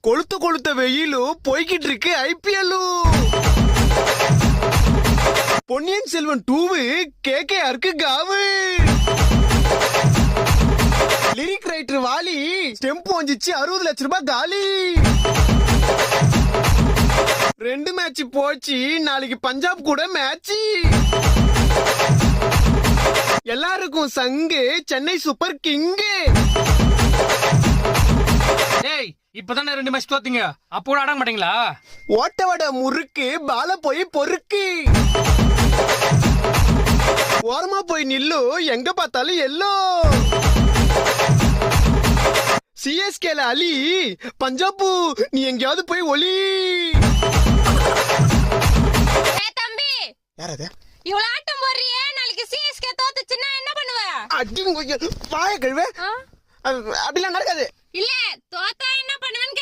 கொளுத்த கொளுத்த வெயிலும் போய்கிட்டு இருக்கு ஐபிஎல்லும். பொன்னியின் செல்வன் 2 கேகேஆருக்கு காவு. லிரிக் ரைட்டர் வாலி ஸ்டெம்ப் வந்துச்சு 60 லட்சம் ரூபாய் காலி. 2 மேட்ச் போச்சு, நாளைக்கு பஞ்சாப் கூட மேட்ச். எல்லாருக்கும் சங்கு சென்னை சூப்பர் கிங்கு. ஏய் இப்பதானே 2 மேட்ச் தோத்தீங்க, அப்போ ஆட மாட்டீங்களா? ஓட்ட வட முறுக்கு பால போய் பொறுக்கு. ஓரமா போய் நில்லு, எங்க பார்த்தாலும் எல்லோ. சிஎஸ்கேல அலி, பஞ்சாபு நீ எங்கயாவது போய் ஒலி. தம்பி யார் அது? இவ்வளவு ஆட்டம் போடுறியே, நாளைக்கு சிஎஸ்கே தோத்துச்சுன்னா என்ன பண்ணுவ? அடிங்க வாய கழுவ. அப்படிலாம் நடக்காது. இல்ல தோத்தா என்ன பண்ணுவேன்னு